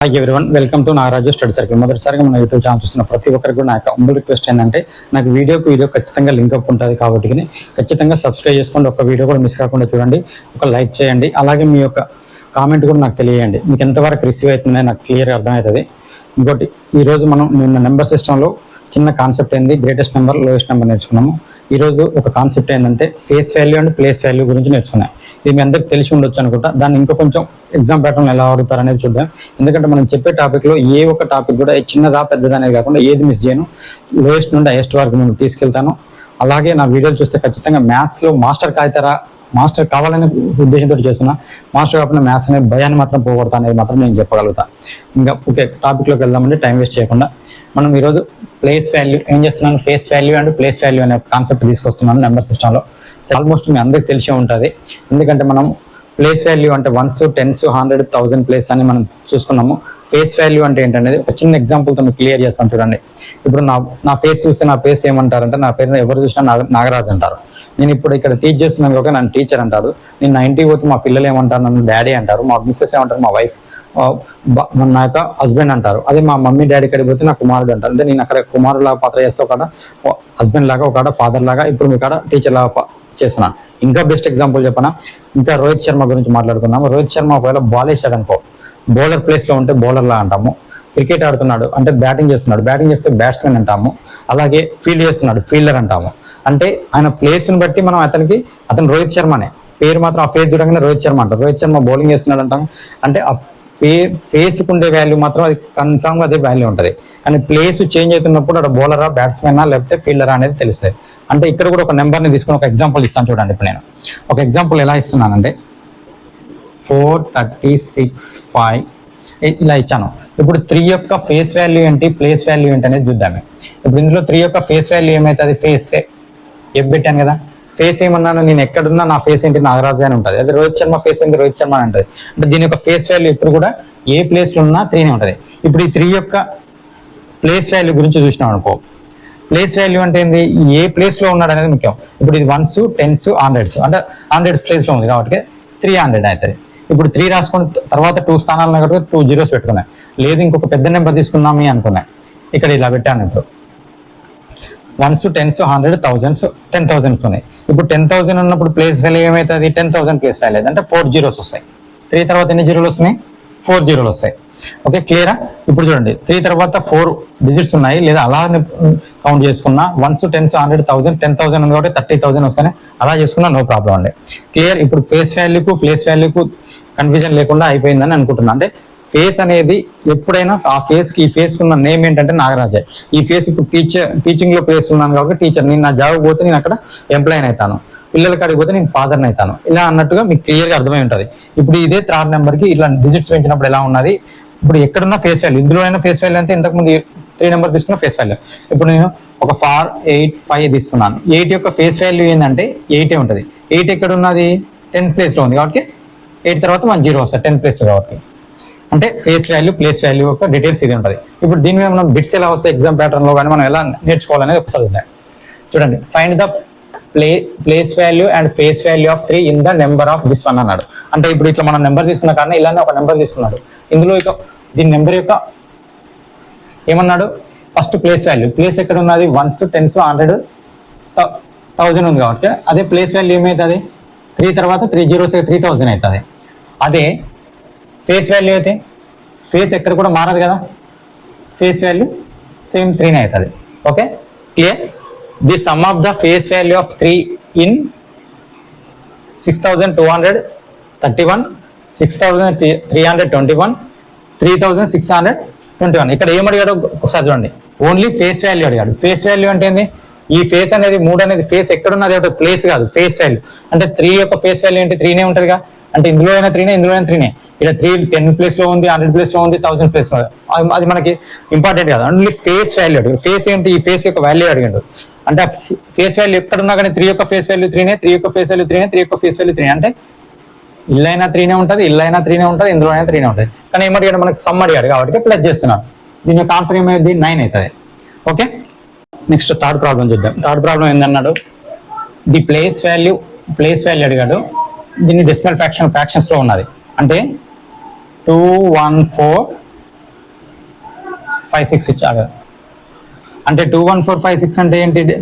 Hi everyone, welcome to Nagaraju study circle. మొదటిసారిగా మన YouTube channel చూస్తున్న ప్రతి ఒక్కరికి కూడా నా యొక్క హంబుల్ రిక్వెస్ట్ ఏంటంటే నాకు వీడియో ఖచ్చితంగా లింక్ అప్ ఉంటుంది కాబట్టి ఖచ్చితంగా సబ్స్క్రైబ్ చేసుకోండి. ఒక వీడియో కూడా మిస్ కాకుండా చూడండి, ఒక లైక్ చేయండి, అలాగే మీ యొక్క కామెంట్ కూడా నాకు తెలియజేయండి. మీకు ఎంతవరకు రిసీవ్ అవుతుందో నాకు క్లియర్గా అర్థమవుతుంది. ఇంకోటి, ఈరోజు మనం నిన్న నెంబర్ సిస్టంలో చిన్న కాన్సెప్ట్ ఏంది, గ్రేటెస్ట్ నెంబర్ లోయెస్ట్ నెంబర్ నేర్చుకున్నాము. ఈరోజు ఒక కాన్సెప్ట్ ఏంటంటే face value and place value గురించి నేర్చుకున్నాం. ఇది మీ అందరికి తెలిసి ఉండొచ్చు అనుకుంటా. దాన్ని ఇంకా కొంచెం ఎగ్జామ్ ప్యాటర్న్ ఎలా అడుగుతారు అనేది చూద్దాం. ఎందుకంటే మనం చెప్పే టాపిక్లో ఏ ఒక్క టాపిక్ కూడా చిన్నదా పెద్దదా అనేది కాకుండా ఏది మిస్ చేయను, లోయెస్ట్ నుండి హైయెస్ట్ వరకు నేను తీసుకెళ్తాను. అలాగే నా వీడియోలు చూస్తే ఖచ్చితంగా మ్యాథ్స్లో మాస్టర్ మాస్టర్ కావాలనే ఉద్దేశంతో చేస్తున్నా. మాస్టర్ కాకుండా మ్యాథ్స్ అనే భయాన్ని మాత్రం పోగొడతా అనేది మాత్రం నేను చెప్పగలుగుతా. ఇంకా ఓకే, టాపిక్లోకి వెళ్దామంటే టైం వేస్ట్ చేయకుండా మనం ఈరోజు ప్లేస్ వాల్యూ ఏం చేస్తున్నాను, face value and place value అనే కాన్సెప్ట్ తీసుకొస్తున్నాను నెంబర్ సిస్టంలో. ఆల్మోస్ట్ మీ అందరికి తెలిసే ఉంటుంది. ఎందుకంటే మనం ప్లేస్ వాల్యూ అంటే 1s, 10s, 100, 1000 ప్లేస్ అని మనం చూసుకున్నాము. ఫేస్ వాల్యూ అంటే ఏంటనేది ఒక చిన్న ఎగ్జాంపుల్తో మీకు క్లియర్ చేస్తాను చూడండి. ఇప్పుడు నా ఫేస్ చూస్తే నా ఫేస్ ఏమంటారంటే, నా పేరు ఎవరు చూసినా నాగరాజు అంటారు. నేను ఇప్పుడు ఇక్కడ టీచ్ చేస్తున్నాను కాబట్టి నన్ను టీచర్ అంటారు. నేను నా ఇంటికి పోతే మా పిల్లలు ఏమంటారు, నన్ను డాడీ అంటారు. మా మిస్సెస్ ఏమంటారు, మా వైఫ్, నా యొక్క హస్బెండ్ అంటారు. అదే మా మమ్మీ డాడీ ఇక్కడికి పోతే నా కుమారుడు అంటారు. అంటే నేను అక్కడ కుమారులాగా పాత్ర చేస్తే ఒక హస్బెండ్ లాగా, ఒక ఫాదర్ లాగా, ఇప్పుడు మీ కాడ టీచర్ లాగా చేస్తున్నాను. ఇంకా బెస్ట్ ఎగ్జాంపుల్ చెప్పనా, ఇంకా రోహిత్ శర్మ గురించి మాట్లాడుకుందాము. రోహిత్ శర్మ ఒకవేళ బాల్ వేసాడు అనుకో, బౌలర్ ప్లేస్లో ఉంటే బౌలర్ లా అంటాము. క్రికెట్ ఆడుతున్నాడు అంటే బ్యాటింగ్ చేస్తున్నాడు, బ్యాటింగ్ చేస్తే బ్యాట్స్మెన్ అంటాము. అలాగే ఫీల్డ్ చేస్తున్నాడు, ఫీల్డర్ అంటాము. అంటే ఆయన ప్లేస్ని బట్టి మనం అతను రోహిత్ శర్మనే పేరు మాత్రం ఆ ఫేస్ చూడగానే రోహిత్ శర్మ అంటారు. రోహిత్ శర్మ బౌలింగ్ చేస్తున్నాడు అంటాం. అంటే ఆ ఫేస్కి ఉండే వాల్యూ మాత్రం అది కన్ఫామ్గా అదే వాల్యూ ఉంటుంది. కానీ ప్లేస్ చేంజ్ అవుతున్నప్పుడు అక్కడ బౌలరా, బ్యాట్స్మెనా, లేకపోతే ఫీల్డరా అనేది తెలుస్తుంది. అంటే ఇక్కడ కూడా ఒక నెంబర్ని తీసుకుని ఒక ఎగ్జాంపుల్ ఇస్తాను చూడండి. ఇప్పుడు నేను ఒక ఎగ్జాంపుల్ ఎలా ఇస్తున్నానంటే 436, 5 ఇలా ఇచ్చాను. ఇప్పుడు 3 యొక్క ఫేస్ వాల్యూ ఏంటి, ప్లేస్ వాల్యూ ఏంటి అనేది చూద్దామే. ఇప్పుడు ఇందులో 3 యొక్క ఫేస్ వాల్యూ ఏమవుతుంది, ఫేస్ పెట్టాను కదా. ఫేస్ ఏమన్నాను, నేను ఎక్కడున్నా నా ఫేస్ ఏంటి, నాగరాజు అని ఉంటుంది. అదే రోహిత్ శర్మ ఫేస్ ఏంటి, రోహిత్ శర్మ అని ఉంటుంది. అంటే దీని యొక్క ఫేస్ వాల్యూ ఇప్పుడు కూడా ఏ ప్లేస్లో ఉన్నా 3నే ఉంటుంది. ఇప్పుడు ఈ 3 యొక్క ప్లేస్ వాల్యూ గురించి చూసినాం అనుకో. ప్లేస్ వాల్యూ అంటే ఏంది, ఏ ప్లేస్లో ఉన్నాడు అనేది ముఖ్యం. ఇప్పుడు ఇది 1s, 10s, 100s అంటే 100 ప్లేస్లో ఉంది కాబట్టి 300 అవుతుంది. ఇప్పుడు 3 రాసుకుని తర్వాత 2 స్థానాలు కాబట్టి 2 zeros పెట్టుకున్నాయి. లేదు ఇంకొక పెద్ద నెంబర్ తీసుకుందామని అనుకున్నాయి, ఇక్కడ ఇలా పెట్టాను. ఇప్పుడు 1s, 10s, 100, 1000s, 10,000 ఉన్నాయి. ఇప్పుడు 10,000 ఉన్నప్పుడు ప్లేస్ వాల్యూ ఏమవుతుంది, 10,000 ప్లేస్ వాల్యూ అంటే 4 zeros వస్తాయి. 3 తర్వాత ఎన్ని జీరోలు వస్తున్నాయి, 4 zeros వస్తాయి. ఓకే, క్లియరా? ఇప్పుడు చూడండి, 3 తర్వాత 4 digits ఉన్నాయి, లేదా అలా కౌంట్ చేసుకున్నా 1s, 10s, 100, 1000, 10,000 ఉంది కాబట్టి 30,000 వస్తాయి. అలా చేసుకున్నా నో ప్రాబ్లం అండి. క్లియర్? ఇప్పుడు ఫేస్ వాల్యూకు ప్లేస్ వాల్యూకు కన్ఫ్యూజన్ లేకుండా అయిపోయిందని అనుకుంటున్నా. అంటే ఫేస్ అనేది ఎప్పుడైనా ఆ ఫేస్కి, ఈ ఫేస్కి ఉన్న నేమ్ ఏంటంటే నాగరాజే. ఈ ఫేస్ ఇప్పుడు టీచింగ్లో ప్లేస్ ఉన్నాను కాబట్టి టీచర్. నేను నా జాబ్ పోతే నేను అక్కడ ఎంప్లాయీని అవుతాను, పిల్లల కాడికి పోతే నేను ఫాదర్ని అవుతాను. ఇలా అన్నట్టుగా మీకు క్లియర్గా అర్థమై ఉంటుంది. ఇప్పుడు ఇదే 3rd నెంబర్కి ఇట్లా డిజిట్స్ పెంచినప్పుడు ఎలా ఉన్నది, ఇప్పుడు ఎక్కడున్న ఫేస్ వాల్యూ, ఇందులో అయినా ఫేస్ వాల్యూ అంటే ఇంతకుముందు 3 నెంబర్ తీసుకున్న ఫేస్ వాల్యూ. ఇప్పుడు నేను ఒక 4, 8, 5 తీసుకున్నాను. 8 యొక్క ఫేస్ వాల్యూ ఏంటంటే 8 ఉంటుంది. 8 ఎక్కడ ఉన్నది, 10th ప్లేస్లో ఉంది కాబట్టి 8 తర్వాత 1 0 వస్తుంది 10th ప్లేస్లో కాబట్టి. అంటే ఫేస్ వాల్యూ, ప్లేస్ వాల్యూ యొక్క డీటెయిల్స్ ఇది ఉంటుంది. ఇప్పుడు దీని మీద మనం బిట్స్ ఎలా వస్తాయి ఎగ్జామ్ ప్యాటర్న్లో కానీ మనం ఎలా నేర్చుకోవాలనేది ఒకసారి చూద్దాం. చూడండి, find the place value and face value of 3 in the number of this 1 అన్నాడు. అంటే ఇప్పుడు ఇట్లా మనం నెంబర్ తీసుకున్న కానీ ఇలానే ఒక నెంబర్ తీసుకున్నాడు. ఇందులో ఇక దీని నెంబర్ యొక్క ఏమన్నాడు, ఫస్ట్ ప్లేస్ వాల్యూ. ప్లేస్ ఎక్కడ ఉన్నది, 1s, 10s, 100, 1000 ఉంది కాబట్టి అదే ప్లేస్ వాల్యూ ఏమవుతుంది, 3 తర్వాత 3 zeros 3000 అవుతుంది. అదే ఫేస్ వాల్యూ అయితే ఫేస్ ఎక్కడ కూడా మారదు కదా, ఫేస్ వాల్యూ సేమ్ 3నే అవుతుంది. Okay, clear? The some of the face value of 3 in 6231, 6321, 3621. ఇక్కడ ఏమడిగాడు ఒకసారి చూడండి, ఓన్లీ ఫేస్ వాల్యూ అడిగాడు. ఫేస్ వాల్యూ అంటే ఏంది, ఈ ఫేస్ అనేది 3 అనేది ఫేస్ ఎక్కడున్నది, ఒక ప్లేస్ కాదు, ఫేస్ వాల్యూ. అంటే 3 యొక్క ఫేస్ వాల్యూ ఏంటి, 3నే ఉంటుందిగా. అంటే ఇందులో అయినా 3నే, ఇందులో అయినా 3నే. ఇక్కడ 3 10 ప్లేస్లో ఉంది, 100 ప్లేస్లో ఉంది, 1000 ప్లేస్లో ఉంది. అది మనకి ఇంపార్టెంట్ కాదు. ఓన్లీ ఫేస్ వాల్యూ అడిగాడు. ఫేస్ ఏంటి, ఈ ఫేస్ యొక్క వాల్యూ అడిగాడు. అంటే ఫేస్ వాల్యూ ఎక్కడున్నా కానీ 3 యొక్క ఫేస్ వాల్యూ 3నే, 3 యొక్క ఫేస్ వాల్యూ 3నే, 3 యొక్క ఫేస్ వాల్యూ 3. అంటే ఇల్లైనా 3నే ఉంటుంది, ఇల్లైనా 3నే ఉంటుంది, ఇందులో అయినా 3నే ఉంటుంది. కానీ ఏమడిగాడు, మనకి సమ్ అడిగాడు కాబట్టి ప్లస్ చేస్తున్నాడు. దీని యొక్క ఆన్సర్ ఏమైంది, 9 అవుతుంది. ఓకే, నెక్స్ట్ 3rd ప్రాబ్లం చూద్దాం. 3rd ప్రాబ్లం ఏంటన్నాడు, ది ప్లేస్ వాల్యూ అడిగాడు. దీన్ని డెసిమల్ ఫ్రాక్షన్స్లో ఉన్నది. అంటే 214 56 ఇచ్చాడు. అంటే 21456 అంటే ఏంటి?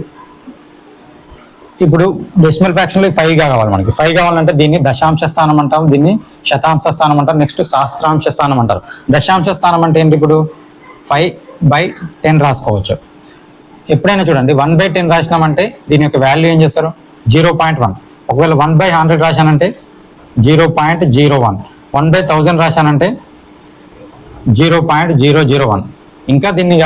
ఇప్పుడు డెసిమల్ ఫ్రాక్షన్లో 5 కావాలి మనకి. 5 కావాలంటే దీన్ని దశాంశ స్థానం అంటాం, దీన్ని శతాంశ స్థానం అంటారు, నెక్స్ట్ సహస్రాంశ స్థానం అంటారు. దశాంశ స్థానం అంటే ఏంటి? ఇప్పుడు 5/10 రాసుకోవచ్చు. ఎప్పుడైనా చూడండి 1/10 రాసినామంటే దీని యొక్క వాల్యూ ఏం చేస్తారు? 0.1. ఒకవేళ 1/100 రాశానంటే 0.01. 1/1000 రాశానంటే 0.001. ఇంకా దీన్ని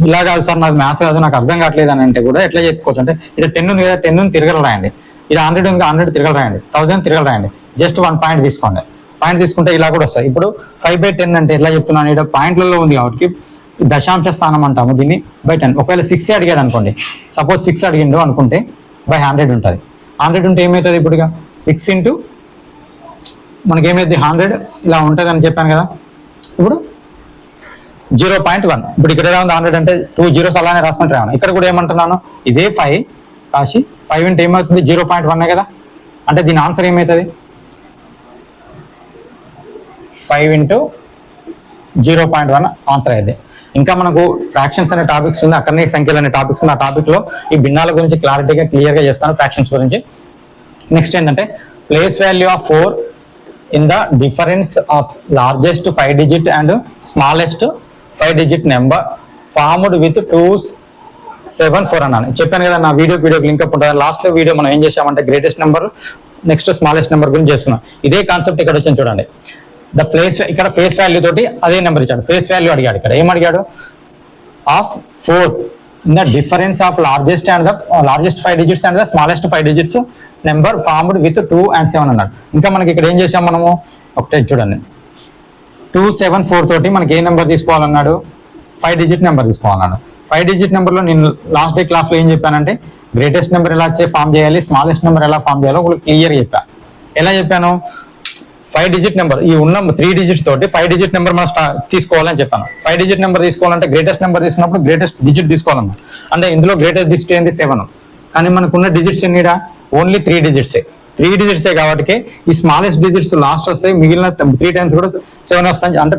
ఇలా కాదు సార్, నాకు మ్యాథ్స్ కాదు, నాకు అర్థం కావట్లేదు అని అంటే కూడా ఎట్లా చెప్పుకోవచ్చు అంటే, ఇక్కడ 10 ఉంది కదా, 10 తిరగలు రాయండి. ఇక్కడ 100 ఉంది, 100 తిరగలు రాయండి. 1000 తిరగలు రాయండి. జస్ట్ 1 పాయింట్ తీసుకోండి. పాయింట్ తీసుకుంటే ఇలా కూడా వస్తుంది. ఇప్పుడు 5/10 అంటే ఎట్లా చెప్తున్నాను? ఇక్కడ పాయింట్లలో ఉంది కాబట్టి దశాంశ స్థానం అంటాము దీన్ని /10. ఒకవేళ 6 అడిగాడు అనుకోండి, సపోజ్ 6 అడిగిండు అనుకుంటే /100 ఉంటుంది. 100 ఉంటే ఏమవుతుంది? ఇప్పుడు ఇక 6 ఇంటూ మనకి ఏమైంది? 100 ఇలా ఉంటుంది అని చెప్పాను కదా. ఇప్పుడు 0.1. ఇప్పుడు ఇక్కడ ఎలా ఉంది? 100 అంటే 2 zeros అలానే రాసుకుంటే రాను. ఇక్కడ కూడా ఏమంటున్నాను? ఇదే 5 రాసి 5 ఇంటూ ఏమవుతుంది? 0.1 కదా. అంటే దీని ఆన్సర్ ఏమవుతుంది? 5 ఇంటూ 0.1 ఆన్సర్ అయితే. ఇంకా మనకు ఫ్రాక్షన్స్ అనే టాపిక్స్ ఉంది, అక్కడనే సంఖ్యలు అనే టాపిక్స్ ఉంది. ఆ టాపిక్లో ఈ భిన్నాల గురించి క్లియర్గా చేస్తాను, ఫ్రాక్షన్స్ గురించి. నెక్స్ట్ ఏంటంటే place value of 4 in the difference of largest 5 digit and smallest 5 digit number formed with 274 అన్నాను. చెప్పాను కదా, నా వీడియోకి లింక్ అప్ ఉంటుంది. లాస్ట్ వీడియో మనం ఏం చేసామంటే greatest number next smallest number గురించి చేస్తున్నాం. ఇదే కాన్సెప్ట్ ఇక్కడ వచ్చింది చూడండి. ఇక్కడ ఫేస్ వాల్యూ తోటి అదే నెంబర్ ఇచ్చాడు. ఫేస్ వాల్యూ అడిగాడు. ఇక్కడ ఏమడిగాడు? Of 4 in the difference of largest 5 digits and the smallest 5 digits number formed with 2 and 7 అన్నాడు. ఇంకా మనకి ఇక్కడ ఏం చేసాం మనము? ఒకటే చూడండి, 274 తోటి మనకి ఏ నెంబర్ తీసుకోవాలన్నాడు? 5 digit నెంబర్ తీసుకోవాలన్నాడు. 5 digit నెంబర్లో నేను లాస్ట్ డే క్లాస్లో ఏం చెప్పానంటే గ్రేటెస్ట్ నెంబర్ ఎలా ఫామ్ చేయాలి, స్మాలెస్ట్ నెంబర్ ఎలా ఫామ్ చేయాలో ఒకటి క్లియర్గా చెప్పాను. ఎలా చెప్పాను? 5 digit నెంబర్, ఈ ఉన్న 3 digits తోటి 5 digit నెంబర్ మనం తీసుకోవాలని చెప్పాను. 5 digit నెంబర్ తీసుకోవాలంటే గ్రేటెస్ట్ నెంబర్ తీసుకున్నప్పుడు గ్రేటెస్ట్ డిజిట్ తీసుకోవాలన్నా. అంటే ఇందులో గ్రేటెస్ట్ డిజిట్ ఏంది? 7. కానీ మనకున్న డిజిట్స్ ఎన్నిడా? Only 3 digits. 3 digits కాబట్టి ఈ స్మాలెస్ట్ డిజిట్స్ లాస్ట్ వస్తాయి, మిగిలిన 3 times కూడా 7 వస్తాయి. అంటే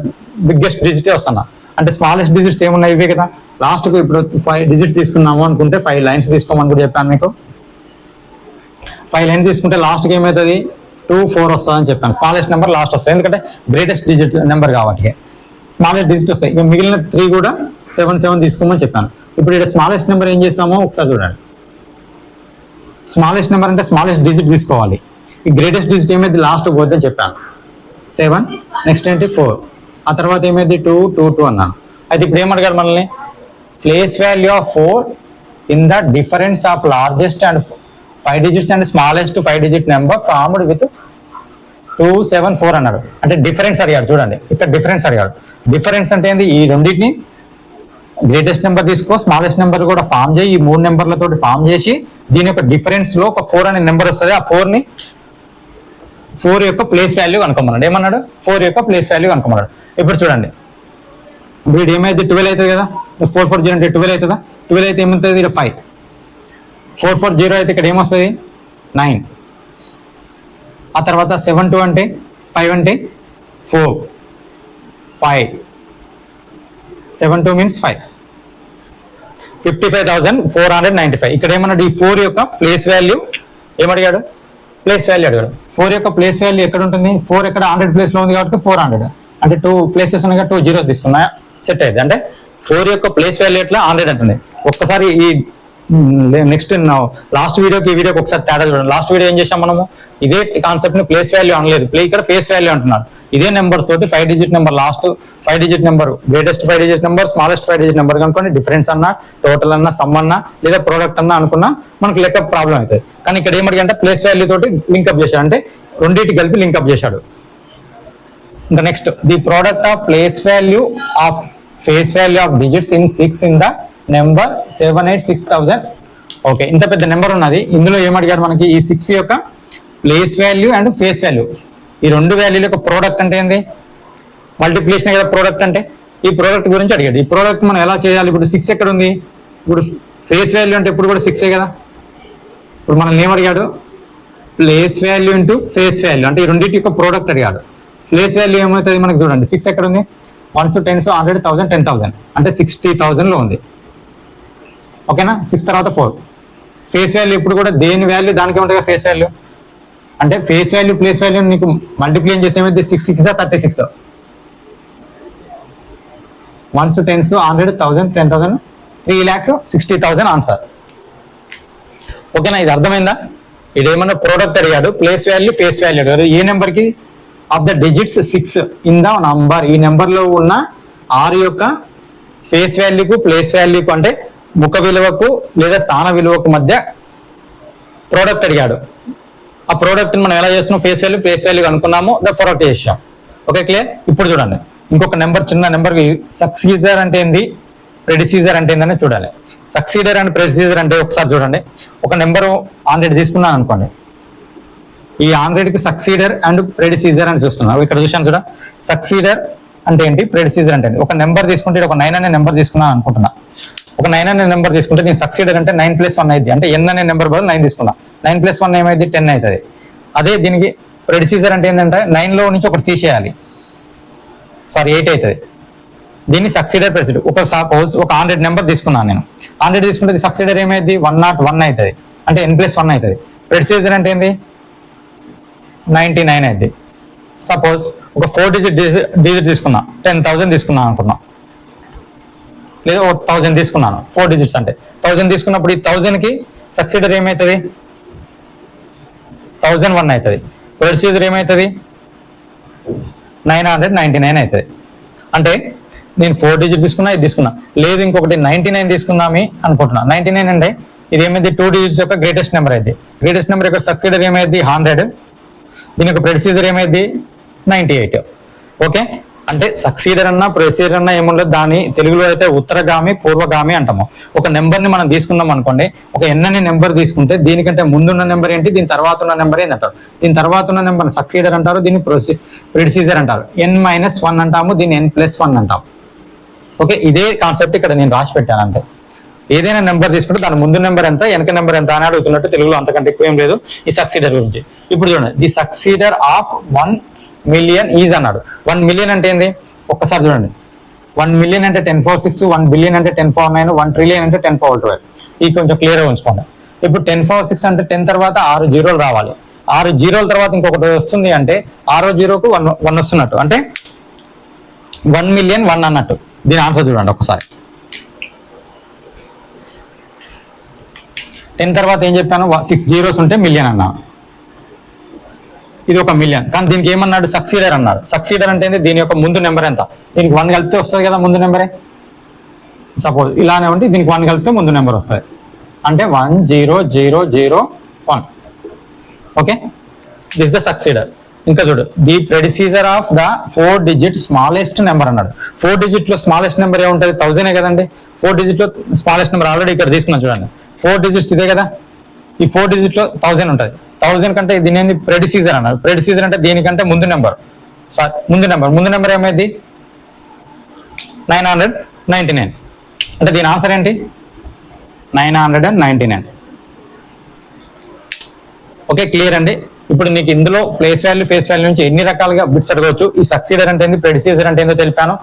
బిగ్గెస్ట్ డిజిటే వస్తున్నా. అంటే స్మాలెస్ట్ డిజిట్స్ ఏమున్నాయి? ఇవే కదా. లాస్ట్కు ఇప్పుడు 5 digits తీసుకున్నాము అనుకుంటే 5 lines తీసుకోమని కూడా చెప్పాను మీకు. 5 lines తీసుకుంటే లాస్ట్కి ఏమవుతుంది? 2, 4 వస్తుందని చెప్పాను. స్మాలెస్ట్ నెంబర్ లాస్ట్ వస్తుంది, ఎందుకంటే గ్రేటెస్ట్ డిజిట్ నెంబర్ కాబట్టి స్మాలెస్ట్ డిజిట్ వస్తాయి. ఇక మిగిలిన 3 కూడా 7 తీసుకోమని చెప్పాను. ఇప్పుడు ఇక్కడ స్మాలెస్ట్ నెంబర్ ఏం చేస్తామో ఒకసారి చూడండి. స్మాలెస్ట్ నెంబర్ అంటే స్మాలెస్ట్ డిజిట్ తీసుకోవాలి. ఈ గ్రేటెస్ట్ డిజిట్ ఏమైంది? లాస్ట్ పోద్దని చెప్పాను. 7, నెక్స్ట్ ఏంటి? 4, ఆ తర్వాత ఏమైంది? 2 అన్నాను. అయితే ఇప్పుడు ఏమడిగారు మనల్ని? Place value of 4 in the difference of largest and 5 digits and smallest 5 digit number formed with 274 అన్నాడు. అంటే డిఫరెన్స్ అడిగాడు. చూడండి, ఇక్కడ డిఫరెన్స్ అడిగాడు. డిఫరెన్స్ అంటే ఏంది? ఈ రెండింటిని గ్రేటెస్ట్ నెంబర్ తీసుకో, స్మాలెస్ట్ నెంబర్ కూడా ఫామ్ చేయి, ఈ 3 నెంబర్లతో ఫామ్ చేసి దీని యొక్క డిఫరెన్స్ లో ఒక 4 అనే నెంబర్ వస్తుంది. ఆ 4 యొక్క ప్లేస్ వాల్యూ కనుక్కోమన్నాడు. ఏమన్నాడు? 4 యొక్క ప్లేస్ వాల్యూ కనుక్కోమన్నాడు. ఇప్పుడు చూడండి, ఇప్పుడు ఏమైతే 12 అవుతుంది కదా. 440 అంటే 12 అవుతుందా? 12 అయితే ఏమవుతుంది? ఇక్కడ 5. 440 అయితే ఇక్కడ ఏమొస్తుంది? 9. ఆ తర్వాత 72 అంటే 5 అంటే 4, 5, 72 మీన్స్ 5, 55,495. ఇక్కడ ఏమన్నాడు? ఈ 4 యొక్క ప్లేస్ వాల్యూ ఏమడిగాడు? ప్లేస్ వాల్యూ అడిగాడు. 4 యొక్క ప్లేస్ వాల్యూ ఎక్కడ ఉంటుంది? 4 ఎక్కడ 100 ప్లేస్ లో ఉంది కాబట్టి 400. అంటే 2 places ఉన్నాయి, 2 zeros తీసుకున్నా సెట్ అయింది. అంటే 4 యొక్క ప్లేస్ వాల్యూ ఎట్లా 100 అంటుంది. ఒక్కసారి ఈ నెక్స్ట్ లాస్ట్ వీడియోకి ఈ వీడియోకి ఒకసారి తేడా చూడండి. లాస్ట్ వీడియో ఏం చేసాం మనము? ఇదే కాన్సెప్ట్ ని ప్లేస్ వాల్యూ అనలేదు, ఇక్కడ ఫేస్ వాల్యూ అంటున్నారు. ఇదే నెంబర్ తోటి 5 digit number, last 5 digit number, greatest 5 digit number, smallest 5 digit number కనుక్కొని డిఫరెన్స్ అన్నా, టోటల్ అన్నా, సమ్ అన్నా, లేదా ప్రోడక్ట్ అన్నా అనుకున్నా మనకు లెక్క ప్రాబ్లం అవుతుంది. కానీ ఇక్కడ ఏమడిగంటే ప్లేస్ వాల్యూ తోటి లింక్అప్ చేశాడు, అంటే రెండింటి కలిపి లింక్అప్ చేశాడు. ఇంకా next, the product of place value of face value of digits in 6 in the number 786,000. Okay, ఇంత పెద్ద నెంబర్ ఉన్నది. ఇందులో ఏమడిగాడు మనకి? ఈ 6 యొక్క place value and face value, ఈ 2 వాల్యూల యొక్క ప్రోడక్ట్ అంటే ఏంది? మల్టిప్లికేషన్ కదా ప్రోడక్ట్ అంటే. ఈ ప్రోడక్ట్ గురించి అడిగాడు. ఈ ప్రోడక్ట్ మనం ఎలా చేయాలి? ఇప్పుడు 6 ఎక్కడ ఉంది? ఇప్పుడు ఫేస్ వాల్యూ అంటే ఇప్పుడు కూడా 6 కదా. ఇప్పుడు మనల్ని ఏమడిగాడు? Place value into face value, అంటే ఈ రెండింటి యొక్క ప్రోడక్ట్ అడిగాడు. ప్లేస్ వాల్యూ ఏమవుతుంది మనకి? చూడండి, 6 ఎక్కడ ఉంది? వన్స్ టెన్స్ 100 1000 10,000 అంటే 60,000 లో ఉంది. ఓకేనా, 6 తర్వాత 4. ఫేస్ వాల్యూ ఇప్పుడు కూడా దేని వాల్యూ దానికి ఉంటుంది ఫేస్ వాల్యూ. అంటే ఫేస్ వాల్యూ ప్లేస్ వాల్యూ నీకు మల్టిప్లై చేసేమైంది 6 6 36. Ones tens 100 1000 10,000 3,60,000 answer. ఓకేనా, ఇది అర్థమైందా? ఇదేమన్నా ప్రోడక్ట్ అడిగాడు, ప్లేస్ వాల్యూ ఫేస్ వాల్యూ అడిగాడు. ఏ నెంబర్కి of the digits 6 in the number, ఈ నెంబర్లో ఉన్న 6 యొక్క ఫేస్ వాల్యూకు ప్లేస్ వాల్యూకు అంటే ముఖ విలువకు లేదా స్థాన విలువకు మధ్య ప్రోడక్ట్ అడిగాడు. ఆ ప్రోడక్ట్ని మనం ఎలా చేస్తున్నాం, ఫేస్ వాల్యూ అనుకున్నాము, ద ప్రోడక్ట్ చేసాం. Okay clear. ఇప్పుడు చూడండి ఇంకొక నెంబర్, చిన్న నెంబర్, సక్సీడర్ అంటే ఏంది, ప్రెడిసీజర్ అంటే ఏందని చూడాలి. సక్సీడర్ అండ్ ప్రెడిసీజర్ అంటే ఒకసారి చూడండి. ఒక నెంబర్ 100 తీసుకున్నాను అనుకోండి, ఈ 100కి సక్సీడర్ అండ్ ప్రెడిసీజర్ అని చూస్తున్నాను. ఇక్కడ చూసాను చూడ, సక్సీడర్ అంటే ఏంటి, ప్రెడిసీజర్ అంటే ఒక నెంబర్ తీసుకుంటే ఒక 9 అనే నెంబర్ తీసుకున్నాను అనుకుంటున్నా. ఒక 9 అనే నెంబర్ తీసుకుంటే దీని సక్సీడర్ అంటే 9 + 1 అయింది. అంటే n అనే నెంబర్ బదులు 9 తీసుకున్నా, 9 + 1 ఏమైంది 10 అవుతుంది. అదే దీనికి ప్రెడిసీజర్ అంటే ఏంటంటే 9లో నుంచి ఒకటి తీసేయాలి, సారీ 8 అవుతుంది. దీన్ని సక్సీడర్ ప్రెసిడెంట్. ఒక సపోజ్ ఒక 100 నెంబర్ తీసుకున్నాను నేను, 100 తీసుకుంటే సక్సీడర్ ఏమైంది 101 అవుతుంది, అంటే n + 1 అవుతుంది. ప్రెడిసీజర్ అంటే ఏంది 99 అవుతుంది. సపోజ్ ఒక 4 డిజిట్ తీసుకున్నా, 10,000 తీసుకున్నాను అనుకున్నా, లేదా 1000 తీసుకున్నాను. 4 డిజిట్స్ అంటే 1000 తీసుకున్నప్పుడు ఈ 1000కి సక్సీడర్ ఏమవుతుంది 1001 అవుతుంది. ప్రెడిసీజర్ ఏమవుతుంది 999 అవుతుంది. అంటే నేను 4 డిజిట్ తీసుకున్నా, ఇది తీసుకున్నా, లేదు ఇంకొకటి 99 తీసుకున్నామి అనుకుంటున్నా. 99 అంటే ఇది ఏమైంది 2 డిజిట్స్ యొక్క గ్రేటెస్ట్ నెంబర్ అయింది. గ్రేటెస్ట్ నెంబర్ యొక్క సక్సీడర్ ఏమైంది 100, దీని యొక్క ప్రెడిసీజర్ ఏమైంది 98. ఓకే, అంటే సక్సీడర్ అన్న ప్రెడిసీజర్ అన్న ఏముండదు, దాని తెలుగులో అయితే ఉత్తరగామి పూర్వగామి అంటాము. ఒక నెంబర్ని మనం తీసుకున్నాం అనుకోండి, ఒక n అనే నెంబర్ తీసుకుంటే దీనికంటే ముందున్న నెంబర్ ఏంటి, దీని తర్వాత ఉన్న నెంబర్ ఏంటి అంటారు. దీని తర్వాత ఉన్న నెంబర్ సక్సీడర్ అంటారు, దీన్ని ప్రెడిసీజర్ అంటారు. n - 1 అంటాము, దీన్ని n + 1 అంటాం. ఓకే, ఇదే కాన్సెప్ట్ ఇక్కడ నేను రాసి పెట్టాను అంతే. ఏదైనా నెంబర్ తీసుకుంటే దాని ముందు నెంబర్ ఎంత వెనక నెంబర్ ఎంత అని అడుగుతున్నట్టు, తెలుగులో అంతకంటే ఎక్కువ ఏం లేదు ఈ సక్సీడర్ గురించి. ఇప్పుడు చూడండి, ది సక్సీడర్ ఆఫ్ 1 million ఈజ్ అన్నాడు. 1 million అంటే ఏంది ఒక్కసారి చూడండి. 1 million అంటే 10^6, 1 billion అంటే 10^9, 1 trillion అంటే 10^12. ఇది కొంచెం క్లియర్గా ఉంచుకోండి. ఇప్పుడు 10^6 అంటే 10 తర్వాత 6 జీరోలు రావాలి. 6 జీరోల తర్వాత ఇంకొకటి వస్తుంది అంటే 6వ జీరోకు 1 వస్తున్నట్టు, అంటే 1 million 1 అన్నట్టు. దీని ఆన్సర్ చూడండి ఒక్కసారి. 10 తర్వాత ఏం చెప్పాను, 6 జీరోస్ ఉంటే మిలియన్ అన్నా. ఇది 1 million. కానీ దీనికి ఏమన్నాడు సక్సీడర్ అన్నాడు. సక్సీడర్ అంటే దీని యొక్క ముందు నెంబర్ ఎంత, దీనికి 1 కలిపితే వస్తుంది కదా ముందు నెంబరే. సపోజ్ ఇలానే ఉంటే దీనికి 1 కలిపితే ముందు నెంబర్ వస్తుంది, అంటే 10001. Okay, this the successor. ఇంకా చూడు, the predecessor of the 4 digit smallest number అన్నాడు. 4 digit లో స్మాలెస్ట్ నెంబర్ ఏముంటుంది 1000 కదండి. 4 digit లో స్మాలెస్ట్ నెంబర్ ఆల్రెడీ ఇక్కడ తీసుకున్నాను చూడండి. 4 digits ఇదే కదా, ఈ 4 digit లో 1000 ఉంటుంది. 1000 కంటే దీని ఏంది ప్రెడిసీజర్ అన్నారు. ప్రెడిసీజర్ అంటే దీనికంటే ముందు నెంబర్, ముందు నెంబర్ ఏమైంది 999. అంటే దీని ఆన్సర్ ఏంటి 999. ఓకే, క్లియర్ అండి. ఇప్పుడు నీకు ఇందులో ప్లేస్ వాల్యూ ఫేస్ వాల్యూ నుంచి ఎన్ని రకాలుగా బిట్స్ అడగవచ్చు. ఈ సక్సీడర్ అంటే ఏంది, ప్రెడిసీజర్ అంటే ఏందో తెలిపాను.